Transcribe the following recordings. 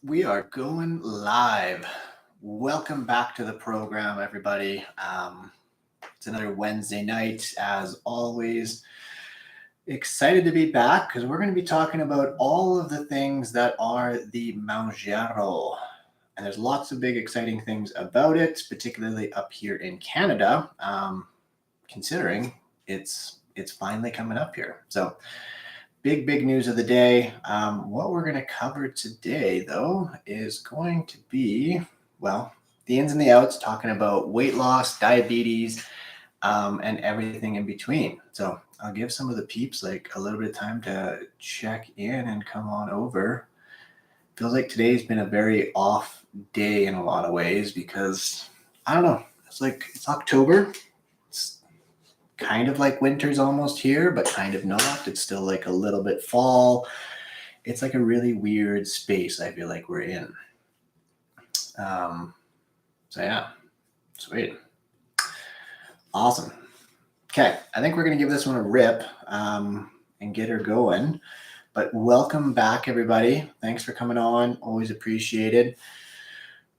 We are going live. Welcome back to the program, everybody. It's another Wednesday night, as always. Excited to be back because we're going to be talking about all of the things that are the Mounjaro. And there's lots of big, exciting things about it, particularly up here in Canada, considering it's finally coming up here. So, big news of the day. What we're going to cover today, though, is going to be, well, the ins and the outs, talking about weight loss, diabetes, and everything in between. So I'll give some of the peeps like a little bit of time to check in and come on over. Feels like today's been a very off day in a lot of ways because, I don't know, it's October. It's kind of like winter's almost here, but kind of not. It's still like a little bit fall. It's like a really weird space I feel like we're in. So yeah, sweet. Awesome. Okay, I think we're going to give this one a rip and get her going. But welcome back, everybody. Thanks for coming on. Always appreciated.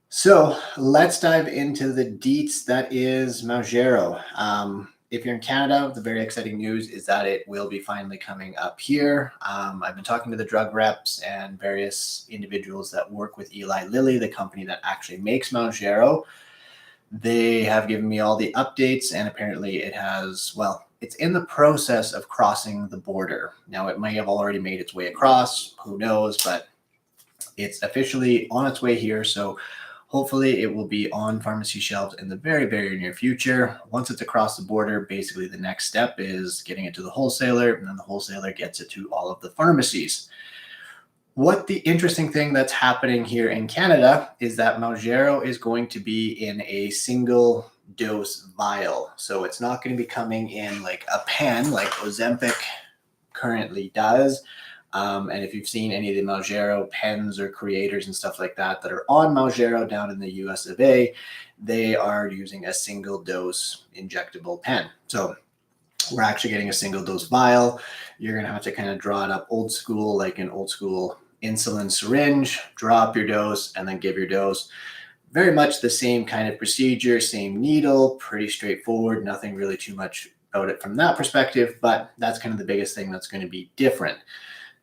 So let's dive into the deets that is Mounjaro. If you're in Canada, the very exciting news is that it will be finally coming up here. I've been talking to the drug reps and various individuals that work with Eli Lilly, the company that actually makes Mounjaro. They have given me all the updates, and apparently it has, it's in the process of crossing the border. Now, it may have already made its way across, who knows, but it's officially on its way here. So hopefully it will be on pharmacy shelves in the very near future. Once it's across the border, basically the next step is getting it to the wholesaler, and then the wholesaler gets it to all of the pharmacies. What the interesting thing that's happening here in Canada is that Mounjaro is going to be in a single dose vial. So it's not going to be coming in like a pen like Ozempic currently does. And if you've seen any of the Mounjaro pens or creators and stuff like that that are on Mounjaro down in the US of A, they are using a single dose injectable pen. So we're actually getting a single dose vial. You're going to have to kind of draw it up old school, like an old school insulin syringe, draw up your dose, and then give your dose. Very much the same kind of procedure, same needle, pretty straightforward, nothing really too much about it from that perspective, but that's kind of the biggest thing that's going to be different.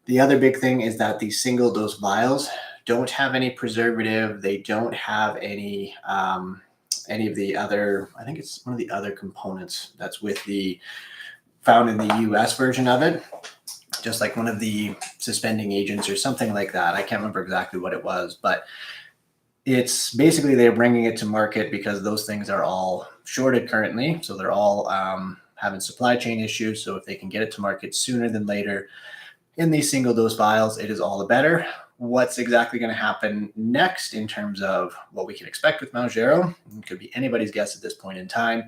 The other big thing is that these single dose vials don't have any preservative. They don't have any of the other, I think it's one of the other components that's found in the US version of it, just like one of the suspending agents or something like that. I can't remember exactly what it was, but it's basically they're bringing it to market because those things are all shorted currently. So they're all having supply chain issues. So if they can get it to market sooner than later in these single dose vials, it is all the better. What's exactly going to happen next in terms of what we can expect with Mounjaro? It could be anybody's guess at this point in time.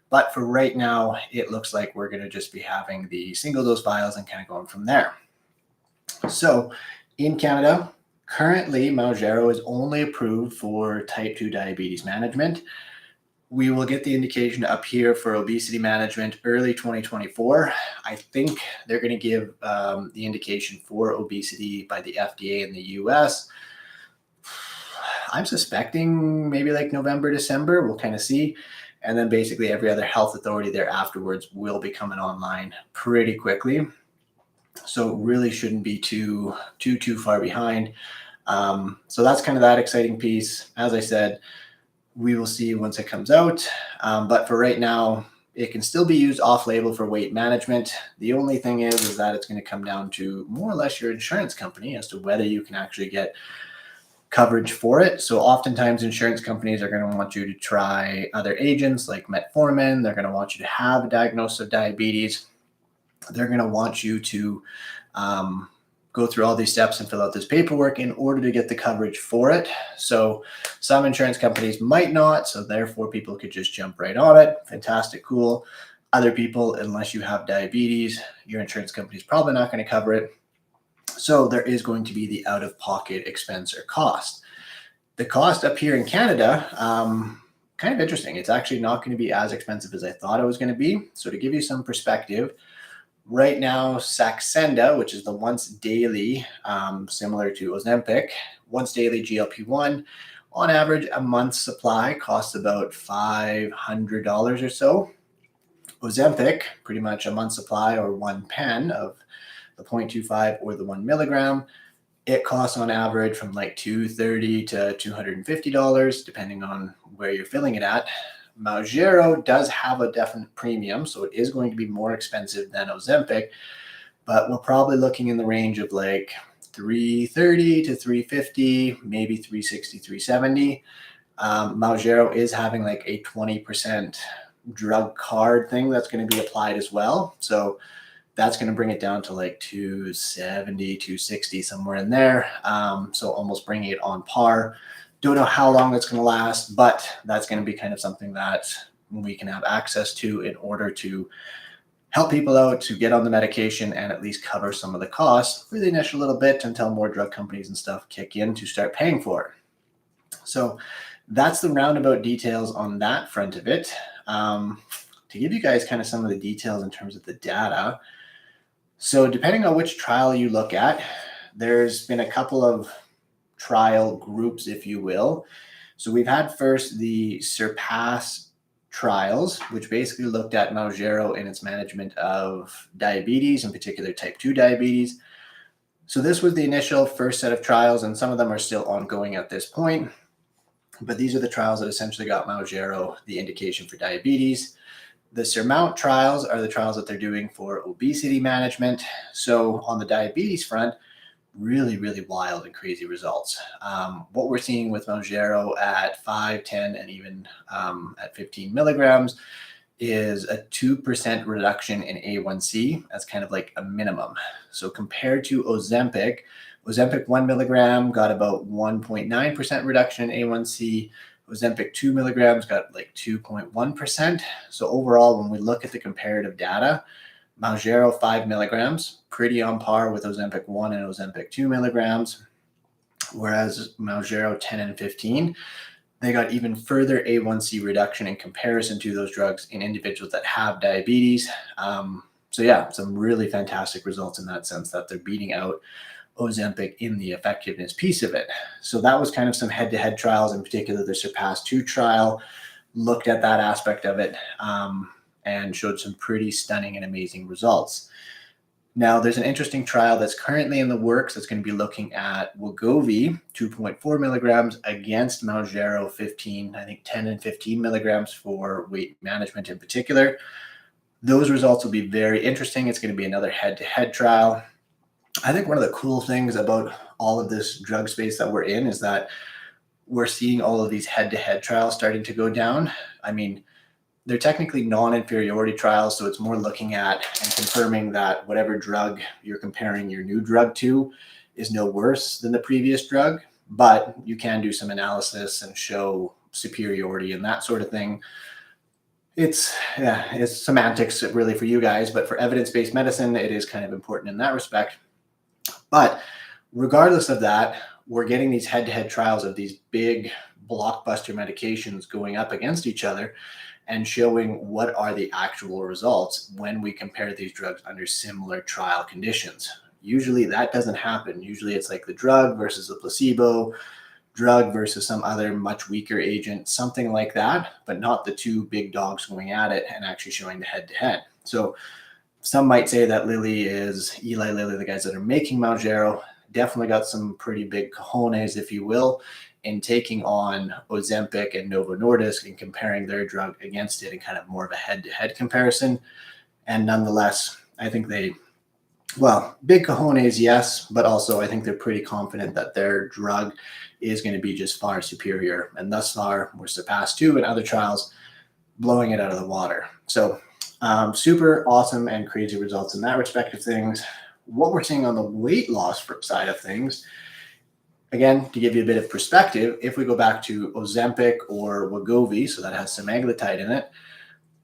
But for right now, it looks like we're going to just be having the single dose vials and kind of going from there. So in Canada, currently Mounjaro is only approved for type 2 diabetes management. We will get the indication up here for obesity management early 2024. I think they're going to give the indication for obesity by the FDA in the US. I'm suspecting maybe like November, December. We'll kind of see. And then basically every other health authority there afterwards will be coming online pretty quickly. So really shouldn't be too far behind. So that's kind of that exciting piece. As I said, we will see once it comes out. But for right now, it can still be used off-label for weight management. The only thing is that it's going to come down to more or less your insurance company as to whether you can actually get coverage for it. So oftentimes insurance companies are going to want you to try other agents like metformin. They're going to want you to have a diagnosis of diabetes. They're going to want you to go through all these steps and fill out this paperwork in order to get the coverage for it. So some insurance companies might not, so therefore people could just jump right on it. Fantastic, cool. Other people, unless you have diabetes, your insurance company is probably not going to cover it. So there is going to be the out-of-pocket expense or cost. The cost up here in Canada, kind of interesting. It's actually not going to be as expensive as I thought it was going to be. So to give you some perspective, Right now, Saxenda, which is the once daily, similar to Ozempic, once daily GLP-1, on average, a month's supply costs about $500 or so. Ozempic, pretty much a month's supply or one pen of the 0.25 or the 1 milligram, it costs on average from like $230 to $250, depending on where you're filling it at. Mounjaro does have a definite premium, so it is going to be more expensive than Ozempic, but we're probably looking in the range of like $330 to $350, maybe $360, $370. Mounjaro is having like a 20% drug card thing that's going to be applied as well. So that's going to bring it down to like 270, 260, somewhere in there. So almost bringing it on par. Don't know how long that's going to last, but that's going to be kind of something that we can have access to in order to help people out to get on the medication and at least cover some of the costs for the initial little bit until more drug companies and stuff kick in to start paying for it. So that's the roundabout details on that front of it. To give you guys kind of some of the details in terms of the data. So depending on which trial you look at, there's been a couple of trial groups, if you will. So we've had first the Surpass trials, which basically looked at Mounjaro in its management of diabetes, in particular type 2 diabetes. So this was the initial first set of trials, and some of them are still ongoing at this point. But these are the trials that essentially got Mounjaro the indication for diabetes. The Surmount trials are the trials that they're doing for obesity management. So on the diabetes front, really, really wild and crazy results. What we're seeing with Mounjaro at 5, 10, and even at 15 milligrams is a 2% reduction in A1C as kind of like a minimum. So compared to Ozempic, 1 milligram got about 1.9% reduction in A1C. Ozempic 2 milligrams got like 2.1%. So overall, when we look at the comparative data, Mounjaro 5 milligrams, pretty on par with Ozempic 1 and Ozempic 2 milligrams, whereas Mounjaro 10 and 15, they got even further A1C reduction in comparison to those drugs in individuals that have diabetes. So yeah, some really fantastic results in that sense that they're beating out Ozempic in the effectiveness piece of it. So that was kind of some head-to-head trials, in particular the Surpass 2 trial looked at that aspect of it and showed some pretty stunning and amazing results. Now, there's an interesting trial that's currently in the works that's going to be looking at Wegovy 2.4 milligrams against Mounjaro 15, I think 10 and 15 milligrams for weight management in particular. Those results will be very interesting. It's going to be another head-to-head trial. I think one of the cool things about all of this drug space that we're in is that we're seeing all of these head-to-head trials starting to go down. I mean, they're technically non-inferiority trials, so it's more looking at and confirming that whatever drug you're comparing your new drug to is no worse than the previous drug, but you can do some analysis and show superiority and that sort of thing. It's semantics really for you guys, but for evidence-based medicine, it is kind of important in that respect. But regardless of that, we're getting these head-to-head trials of these big blockbuster medications going up against each other and showing what are the actual results when we compare these drugs under similar trial conditions. Usually that doesn't happen. Usually it's like the drug versus the placebo, drug versus some other much weaker agent, something like that, but not the two big dogs going at it and actually showing the head-to-head. So some might say that Eli Lilly, the guys that are making Mounjaro, definitely got some pretty big cojones, if you will, in taking on Ozempic and Novo Nordisk and comparing their drug against it in kind of more of a head-to-head comparison. And nonetheless, I think big cojones, yes, but also I think they're pretty confident that their drug is going to be just far superior. And thus far, we're Surpass 2 and other trials blowing it out of the water. So super awesome and crazy results in that respect of things. What we're seeing on the weight loss side of things, again, to give you a bit of perspective, if we go back to Ozempic or Wegovy, so that has semaglutide in it,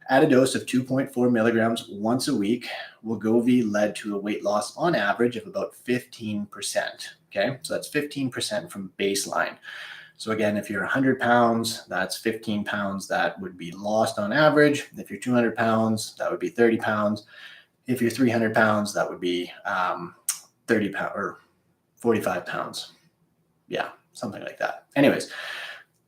at a dose of 2.4 milligrams once a week, Wegovy led to a weight loss on average of about 15%. Okay, so that's 15% from baseline. So again, if you're 100 pounds, that's 15 pounds that would be lost on average. If you're 200 pounds, that would be 30 pounds. If you're 300 pounds, that would be 30 pounds or 45 pounds. Yeah, something like that. Anyways,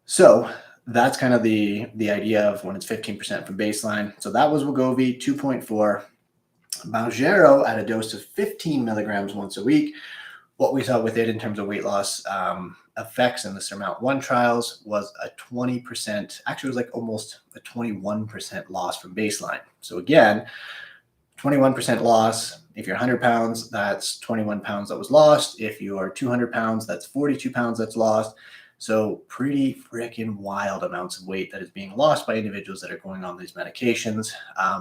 so that's kind of the idea of when it's 15% from baseline. So that was Wegovy 2.4. Mounjaro at a dose of 15 milligrams once a week. What we saw with it in terms of weight loss effects in the SURMOUNT-1 trials was a 20%, actually it was like almost a 21% loss from baseline. So again, 21% loss. If you're 100 pounds, that's 21 pounds that was lost. If you are 200 pounds, that's 42 pounds that's lost. So pretty freaking wild amounts of weight that is being lost by individuals that are going on these medications.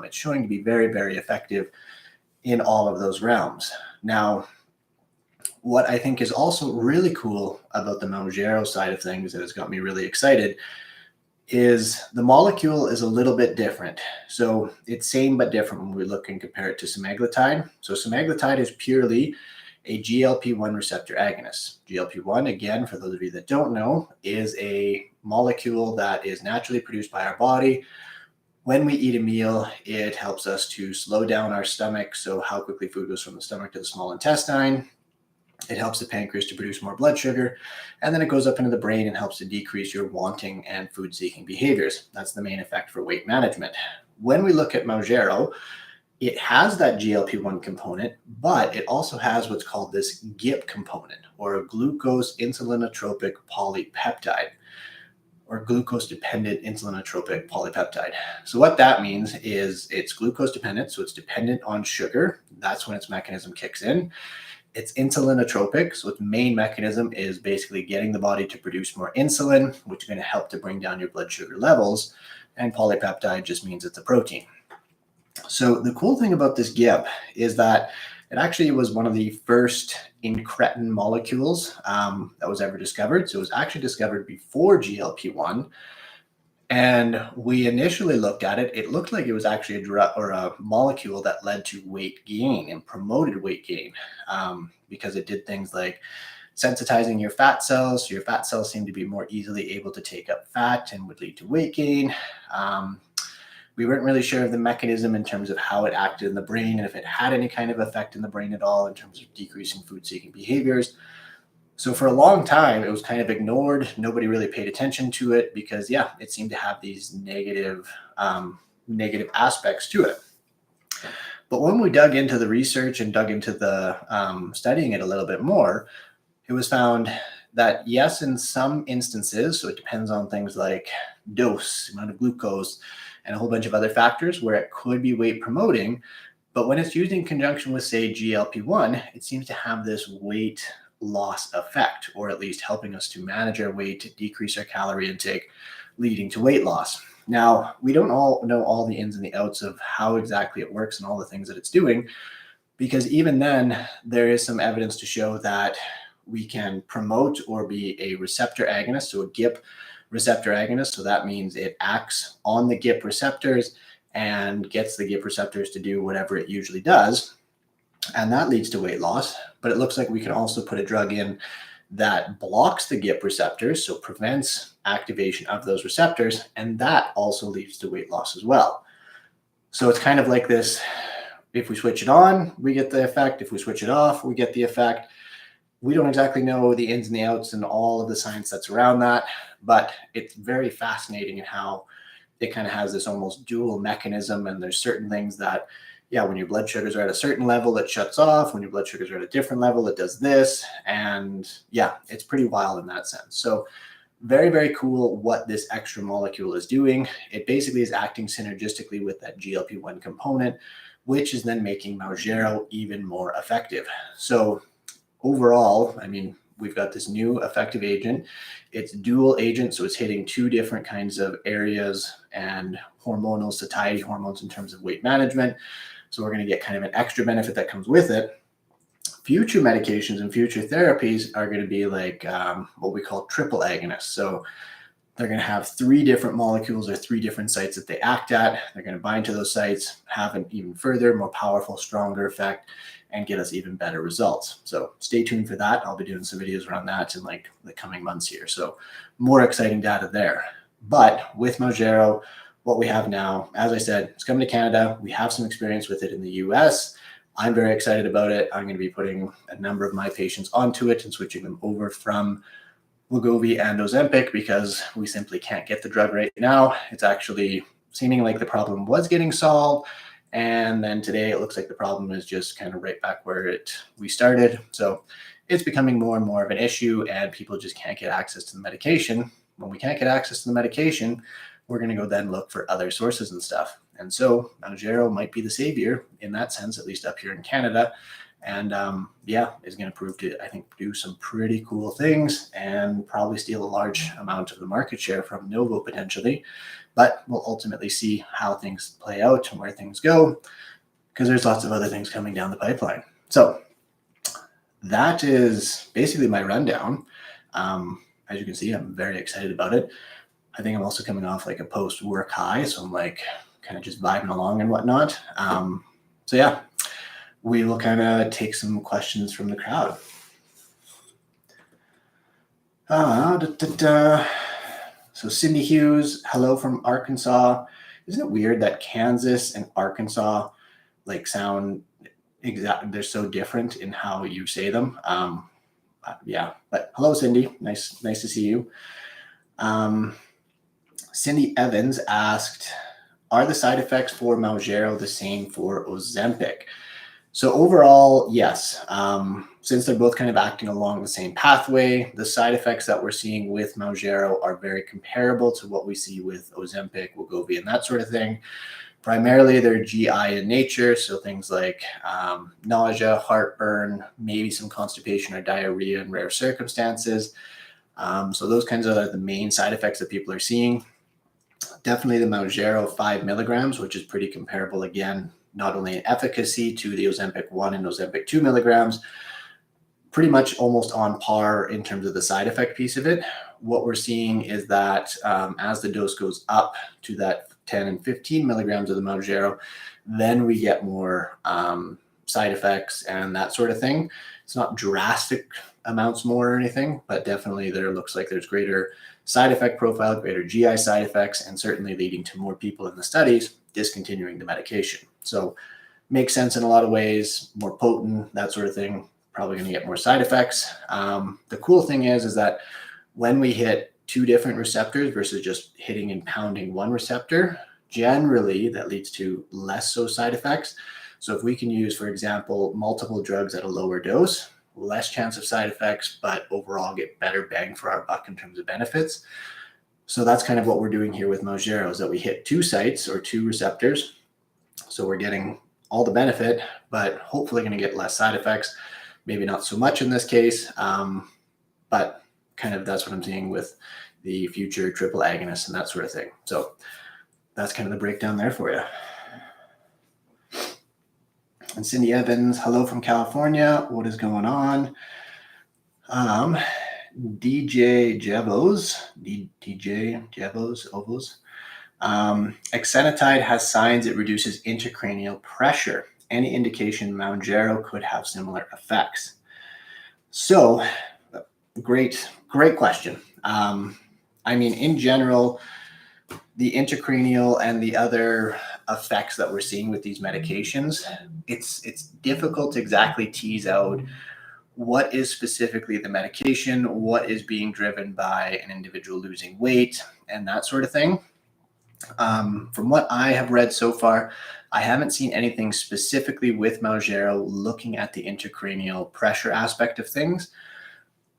It's showing to be very, very effective in all of those realms. Now, what I think is also really cool about the Mounjaro side of things that has got me really excited is the molecule is a little bit different. So it's same but different when we look and compare it to semaglutide. So semaglutide is purely a GLP-1 receptor agonist. GLP-1, again, for those of you that don't know, is a molecule that is naturally produced by our body. When we eat a meal, it helps us to slow down our stomach, so how quickly food goes from the stomach to the small intestine. It helps the pancreas to produce more blood sugar, and then it goes up into the brain and helps to decrease your wanting and food-seeking behaviors. That's the main effect for weight management. When we look at Mounjaro, it has that GLP-1 component, but it also has what's called this GIP component, or a glucose insulinotropic polypeptide, or glucose-dependent insulinotropic polypeptide. So what that means is it's glucose-dependent, so it's dependent on sugar. That's when its mechanism kicks in. It's insulinotropic, so its main mechanism is basically getting the body to produce more insulin, which is going to help to bring down your blood sugar levels. And polypeptide just means it's a protein. So the cool thing about this GIP is that it actually was one of the first incretin molecules that was ever discovered. So it was actually discovered before GLP-1. And we initially looked at it, it looked like it was actually a drug or a molecule that led to weight gain and promoted weight gain because it did things like sensitizing your fat cells. So your fat cells seem to be more easily able to take up fat and would lead to weight gain. We weren't really sure of the mechanism in terms of how it acted in the brain and if it had any kind of effect in the brain at all in terms of decreasing food-seeking behaviors. So for a long time, it was kind of ignored. Nobody really paid attention to it because, yeah, it seemed to have these negative aspects to it. But when we dug into the research and dug into the studying it a little bit more, it was found that, yes, in some instances, so it depends on things like dose, amount of glucose, and a whole bunch of other factors where it could be weight promoting. But when it's used in conjunction with, say, GLP-1, it seems to have this weight loss effect, or at least helping us to manage our weight, to decrease our calorie intake, leading to weight loss. Now, we don't all know all the ins and the outs of how exactly it works and all the things that it's doing, because even then, there is some evidence to show that we can promote or be a receptor agonist, so a GIP receptor agonist. So that means it acts on the GIP receptors and gets the GIP receptors to do whatever it usually does. And that leads to weight loss. But it looks like we can also put a drug in that blocks the GIP receptors, so prevents activation of those receptors. And that also leads to weight loss as well. So it's kind of like this, if we switch it on, we get the effect. If we switch it off, we get the effect. We don't exactly know the ins and the outs and all of the science that's around that, but it's very fascinating in how it kind of has this almost dual mechanism. And there's certain things that, yeah, when your blood sugars are at a certain level, it shuts off. When your blood sugars are at a different level, it does this. And yeah, it's pretty wild in that sense. So very, very cool what this extra molecule is doing. It basically is acting synergistically with that GLP-1 component, which is then making Mounjaro even more effective. So overall, I mean, we've got this new effective agent. It's dual agent, so it's hitting two different kinds of areas and hormonal satiety hormones in terms of weight management. So we're going to get kind of an extra benefit that comes with it. Future medications and future therapies are going to be like what we call triple agonists. So they're going to have three different molecules or three different sites that they act at. They're going to bind to those sites, have an even further, more powerful, stronger effect, and get us even better results. So stay tuned for that. I'll be doing some videos around that in like the coming months here. So more exciting data there. But with Mounjaro, what we have now. As I said, it's coming to Canada. We have some experience with it in the US. I'm very excited about it. I'm going to be putting a number of my patients onto it and switching them over from Wegovy and Ozempic because we simply can't get the drug right now. It's actually seeming like the problem was getting solved. And then today it looks like the problem is just kind of right back where we started. So it's becoming more and more of an issue, and people just can't get access to the medication. When we can't get access to the medication, we're going to go then look for other sources and stuff. And so Mounjaro might be the savior in that sense, at least up here in Canada. And is going to prove to, I think, do some pretty cool things and probably steal a large amount of the market share from Novo potentially. But we'll ultimately see how things play out and where things go, because there's lots of other things coming down the pipeline. So that is basically my rundown. As you can see, I'm very excited about it. I think I'm also coming off like a post-work high, so I'm like kind of just vibing along and whatnot. So yeah, we will kind of take some questions from the crowd. So Cindy Hughes, hello from Arkansas. Isn't it weird that Kansas and Arkansas like sound exact? They're so different in how you say them. Yeah, but hello, Cindy. Nice to see you. Cindy Evans asked, are the side effects for Mounjaro the same for Ozempic? So overall, yes. Since they're both kind of acting along the same pathway, the side effects that we're seeing with Mounjaro are very comparable to what we see with Ozempic, Wegovy, and that sort of thing. Primarily, they're GI in nature, so things like nausea, heartburn, maybe some constipation or diarrhea in rare circumstances. So those kinds of are the main side effects that people are seeing. Definitely the Mounjaro 5 milligrams, which is pretty comparable again, not only in efficacy to the Ozempic 1 and Ozempic 2 milligrams, pretty much almost on par in terms of the side effect piece of it. What we're seeing is that as the dose goes up to that 10 and 15 milligrams of the Mounjaro, then we get more side effects and that sort of thing. It's not drastic amounts more or anything, but definitely there looks like there's greater side effect profile, greater GI side effects, and certainly leading to more people in the studies discontinuing the medication. So makes sense in a lot of ways, more potent, that sort of thing, probably going to get more side effects. The cool thing is that when we hit two different receptors versus just hitting and pounding one receptor, generally that leads to less so side effects. So if we can use, for example, multiple drugs at a lower dose, less chance of side effects, but overall get better bang for our buck in terms of benefits. So that's kind of what we're doing here with Mounjaro, is that we hit two sites or two receptors. So we're getting all the benefit, but hopefully going to get less side effects. Maybe not so much in this case, but kind of that's what I'm seeing with the future triple agonists and that sort of thing. So that's kind of the breakdown there for you. And Cindy Evans, hello from California. What is going on? DJ Jevos, Ovos. Exenatide has signs it reduces intracranial pressure. Any indication Mounjaro could have similar effects? So, great question. I mean, in general, the intracranial and the other effects that we're seeing with these medications, it's difficult to exactly tease out what is specifically the medication, what is being driven by an individual losing weight, and that sort of thing. From what I have read so far, I haven't seen anything specifically with Mounjaro looking at the intracranial pressure aspect of things.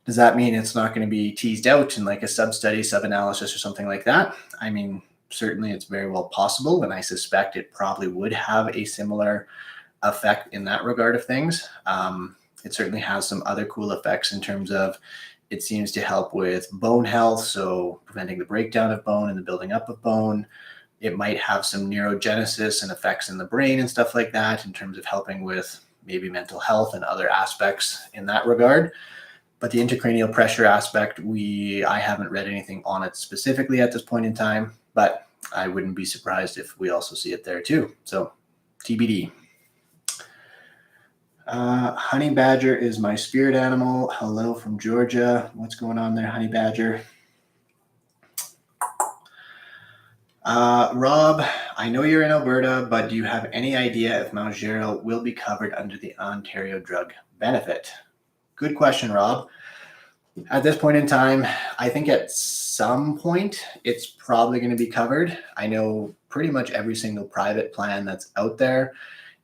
Does that mean it's not going to be teased out in like a sub-study, sub-analysis or something like that? I mean, certainly it's very well possible, and I suspect it probably would have a similar effect in that regard of things. It certainly has some other cool effects in terms of it seems to help with bone health, so preventing the breakdown of bone and the building up of bone. It might have some neurogenesis and effects in the brain and stuff like that in terms of helping with maybe mental health and other aspects in that regard. But the intracranial pressure aspect, I haven't read anything on it specifically at this point in time, but I wouldn't be surprised if we also see it there too. So TBD. Honey Badger is my spirit animal. Hello from Georgia. What's going on there, Honey Badger? Rob, I know you're in Alberta, but do you have any idea if Mounjaro will be covered under the Ontario drug benefit? Good question, Rob. At this point in time, I think at some point it's probably going to be covered. I know pretty much every single private plan that's out there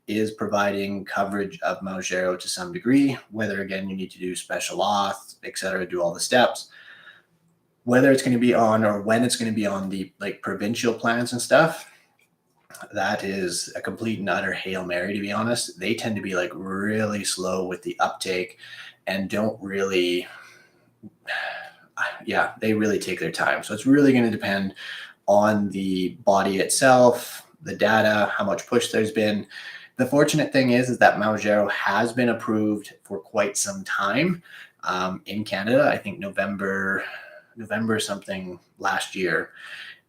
is providing coverage of Mounjaro to some degree, whether again you need to do special auth, et cetera, do all the steps. Whether it's going to be on or when it's going to be on the like provincial plans and stuff, that is a complete and utter Hail Mary, to be honest. They tend to be like really slow with the uptake and don't really, yeah, they really take their time. So it's really going to depend on the body itself, the data, how much push there's been. The fortunate thing is that Mounjaro has been approved for quite some time in Canada. I think November something last year.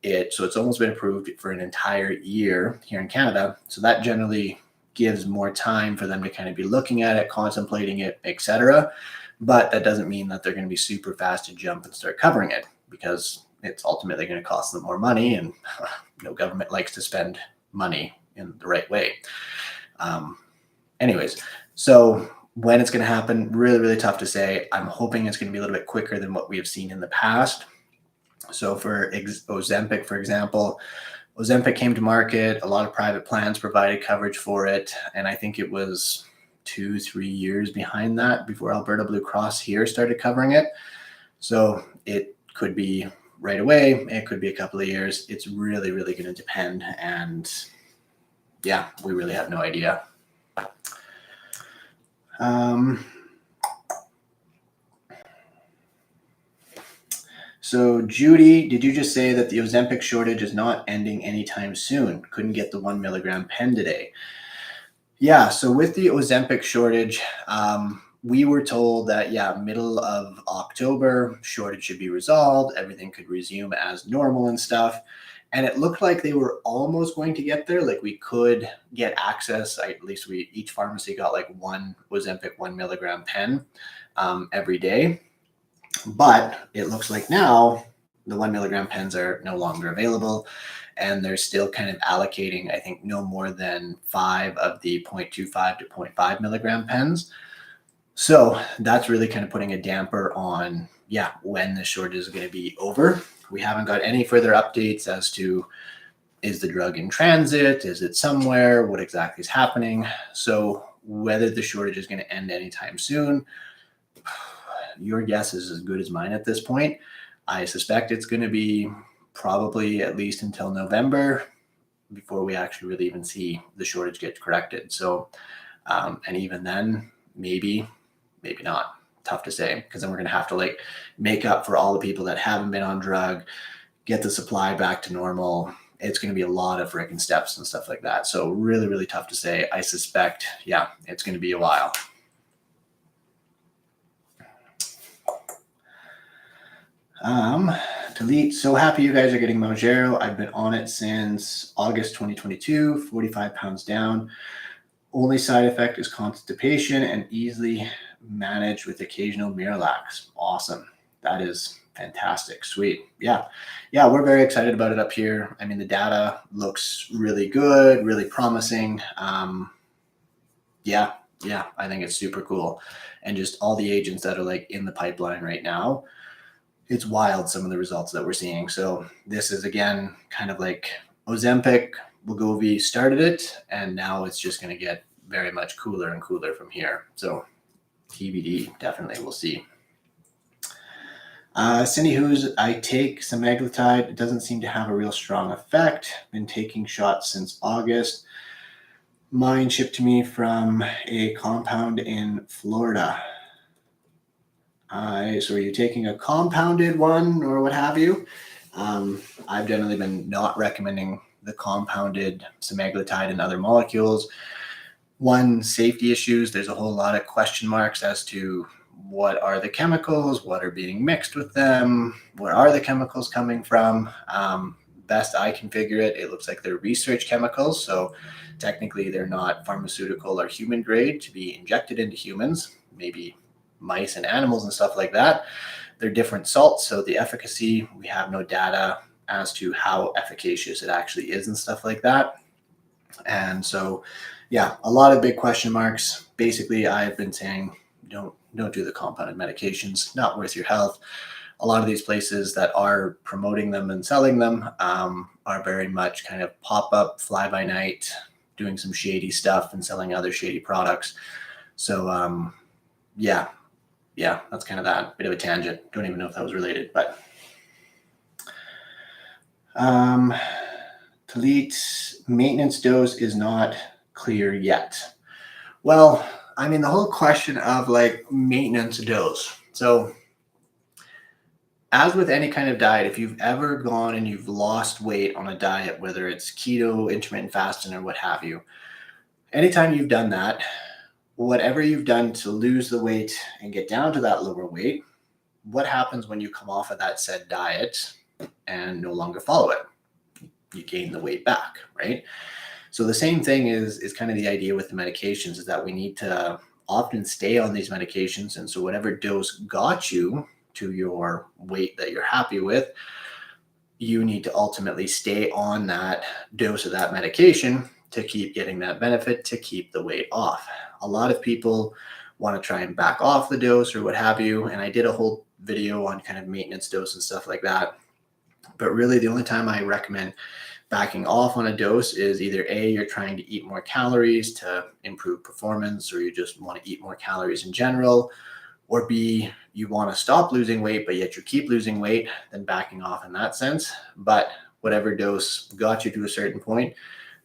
So it's almost been approved for an entire year here in Canada. So that generally gives more time for them to kind of be looking at it, contemplating it, etc. But that doesn't mean that they're going to be super fast to jump and start covering it, because it's ultimately going to cost them more money, and no government likes to spend money in the right way. Anyways, so when it's going to happen, really, really tough to say. I'm hoping it's going to be a little bit quicker than what we have seen in the past. So for Ozempic, for example, Ozempic came to market. A lot of private plans provided coverage for it. And I think it was 2-3 years behind that before Alberta Blue Cross here started covering it. So it could be right away. It could be a couple of years. It's really, really going to depend. And yeah, we really have no idea. So Judy, did you just say that the Ozempic shortage is not ending anytime soon? Couldn't get the 1 milligram pen today. Yeah, so with the Ozempic shortage, we were told that, middle of October, shortage should be resolved. Everything could resume as normal and stuff. And it looked like they were almost going to get there. Like we could get access. At least each pharmacy got like one Ozempic 1 milligram pen every day. But it looks like now the 1 milligram pens are no longer available, and they're still kind of allocating, I think, no more than 5 of the 0.25 to 0.5 milligram pens. So that's really kind of putting a damper on, when the shortage is going to be over. We haven't got any further updates as to, is the drug in transit? Is it somewhere? What exactly is happening? So whether the shortage is going to end anytime soon, your guess is as good as mine at this point. I suspect it's going to be probably at least until November before we actually really even see the shortage get corrected. So, and even then, maybe not. Tough to say, because then we're going to have to like make up for all the people that haven't been on drug, get the supply back to normal. It's going to be a lot of freaking steps and stuff like that. So really, really tough to say. I suspect, it's going to be a while. Delete. So happy you guys are getting Mounjaro. I've been on it since August 2022, 45 pounds down. Only side effect is constipation and easily managed with occasional Miralax. Awesome. That is fantastic. Sweet. Yeah, we're very excited about it up here. I mean, the data looks really good, really promising. I think it's super cool. And just all the agents that are like in the pipeline right now, it's wild, some of the results that we're seeing. So this is, again, kind of like Ozempic. Wegovy started it, and now it's just going to get very much cooler and cooler from here. So TBD, definitely, we'll see. Cindy Who's, I take semaglutide. It doesn't seem to have a real strong effect. Been taking shots since August. Mine shipped to me from a compound in Florida. So are you taking a compounded one or what have you? I've generally been not recommending the compounded semaglutide and other molecules. One, safety issues. There's a whole lot of question marks as to what are the chemicals, what are being mixed with them, where are the chemicals coming from. Best I can figure it, it looks like they're research chemicals. So technically they're not pharmaceutical or human grade to be injected into humans, maybe mice and animals and stuff like that. They're different salts, so the efficacy, we have no data as to how efficacious it actually is and stuff like that. And so, yeah, a lot of big question marks. Basically, I've been saying don't do the compounded medications, not worth your health. A lot of these places that are promoting them and selling them are very much kind of pop up, fly by night, doing some shady stuff and selling other shady products. So yeah, that's kind of that. Bit of a tangent. Don't even know if that was related, but Talit, maintenance dose is not clear yet. Well, I mean, the whole question of like maintenance dose. So as with any kind of diet, if you've ever gone and you've lost weight on a diet, whether it's keto, intermittent fasting, or what have you, anytime you've done that, whatever you've done to lose the weight and get down to that lower weight, what happens when you come off of that said diet and no longer follow it? You gain the weight back, right? So the same thing is kind of the idea with the medications, is that we need to often stay on these medications. And so whatever dose got you to your weight that you're happy with, you need to ultimately stay on that dose of that medication to keep getting that benefit, to keep the weight off. A lot of people want to try and back off the dose or what have you. And I did a whole video on kind of maintenance dose and stuff like that. But really, the only time I recommend backing off on a dose is either A, you're trying to eat more calories to improve performance, or you just want to eat more calories in general, or B, you want to stop losing weight, but yet you keep losing weight, then backing off in that sense. But whatever dose got you to a certain point,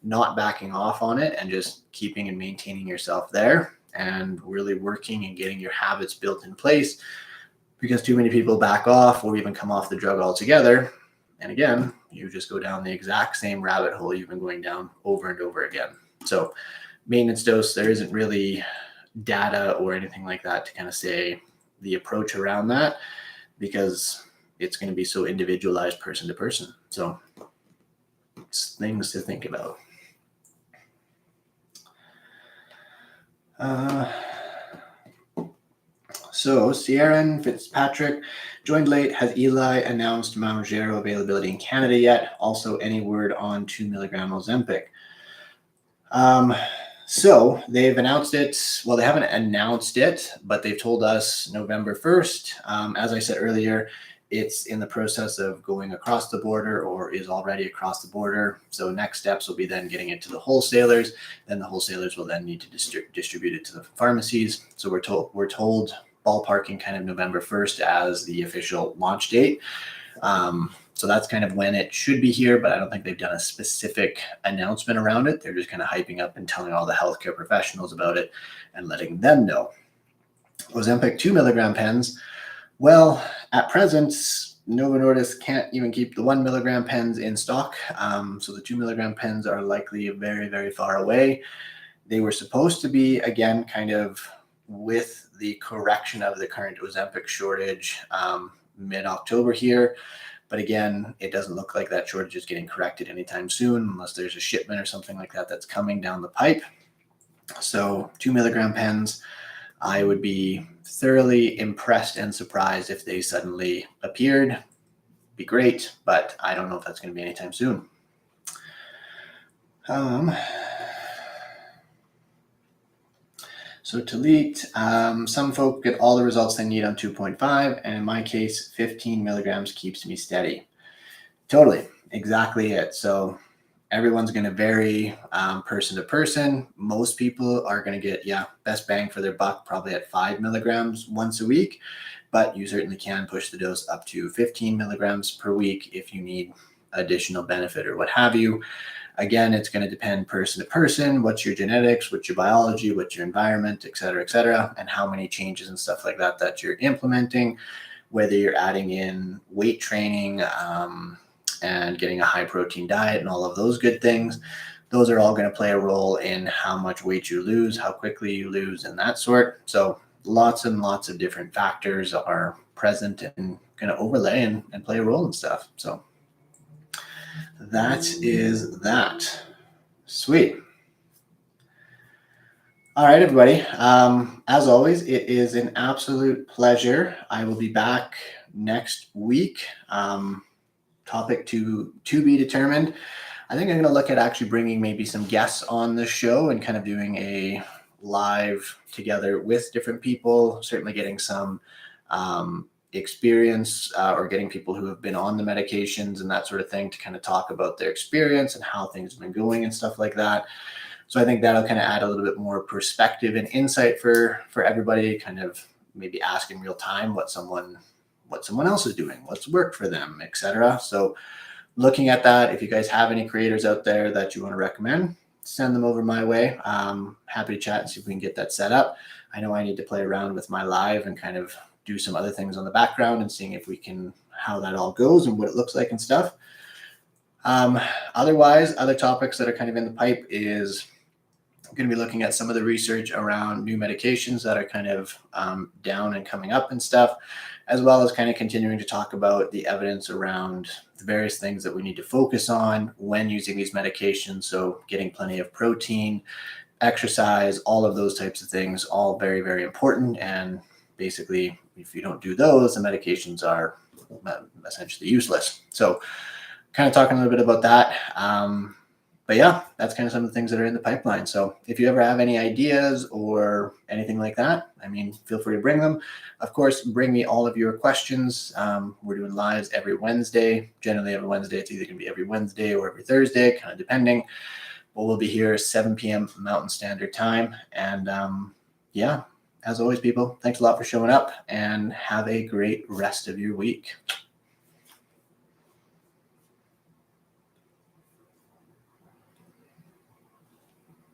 not backing off on it and just keeping and maintaining yourself there and really working and getting your habits built in place, because too many people back off or even come off the drug altogether. And again, you just go down the exact same rabbit hole you've been going down over and over again. So maintenance dose, there isn't really data or anything like that to kind of say the approach around that, because it's going to be so individualized person to person. So it's things to think about. So Sierra Fitzpatrick joined late. Has Eli announced Mounjaro availability in Canada yet? Also, any word on 2 milligram Ozempic? So they've announced it. Well, they haven't announced it, but they've told us November 1st. As I said earlier, it's in the process of going across the border, or is already across the border. So next steps will be then getting it to the wholesalers. Then the wholesalers will then need to distribute it to the pharmacies. So we're told ballparking kind of November 1st as the official launch date. So that's kind of when it should be here, but I don't think they've done a specific announcement around it. They're just kind of hyping up and telling all the healthcare professionals about it and letting them know. Ozempic 2 milligram pens. Well, at present, Novo Nordisk can't even keep the 1 milligram pens in stock. So the 2 milligram pens are likely very, very far away. They were supposed to be, again, kind of with the correction of the current Ozempic shortage mid-October here. But again, it doesn't look like that shortage is getting corrected anytime soon, unless there's a shipment or something like that that's coming down the pipe. So 2 milligram pens, I would be thoroughly impressed and surprised if they suddenly appeared. Be great, but I don't know if that's going to be anytime soon. So Talit, some folk get all the results they need on 2.5, and in my case, 15 milligrams keeps me steady. Totally, exactly it. So everyone's going to vary person to person. Most people are going to get, best bang for their buck, probably at 5 milligrams once a week, but you certainly can push the dose up to 15 milligrams per week if you need additional benefit or what have you. Again, it's going to depend person to person. What's your genetics, what's your biology, what's your environment, et cetera, and how many changes and stuff like that that you're implementing, whether you're adding in weight training and getting a high protein diet and all of those good things. Those are all going to play a role in how much weight you lose, how quickly you lose, and that sort. So lots and lots of different factors are present and going to overlay and play a role in stuff. So that is that. Sweet. All right, everybody. As always, it is an absolute pleasure. I will be back next week. topic to be determined. I think I'm going to look at actually bringing maybe some guests on the show and kind of doing a live together with different people, certainly getting some experience or getting people who have been on the medications and that sort of thing to kind of talk about their experience and how things have been going and stuff like that. So I think that'll kind of add a little bit more perspective and insight for everybody, kind of maybe ask in real time what someone else is doing, what's worked for them, etc. So looking at that, if you guys have any creators out there that you want to recommend, send them over my way. Happy to chat and see if we can get that set up. I know I need to play around with my live and kind of do some other things on the background and seeing if we can, how that all goes and what it looks like and stuff. Otherwise, other topics that are kind of in the pipe is I'm going to be looking at some of the research around new medications that are kind of down and coming up and stuff, as well as kind of continuing to talk about the evidence around the various things that we need to focus on when using these medications. So getting plenty of protein, exercise, all of those types of things, all very, very important. And basically, if you don't do those, the medications are essentially useless. So kind of talking a little bit about that. But yeah, that's kind of some of the things that are in the pipeline. So if you ever have any ideas or anything like that, I mean, feel free to bring them. Of course, bring me all of your questions. We're doing lives every Wednesday. Generally every Wednesday. It's either going to be every Wednesday or every Thursday, kind of depending. But we'll be here 7 p.m. Mountain Standard Time. And yeah, as always, people, thanks a lot for showing up and have a great rest of your week.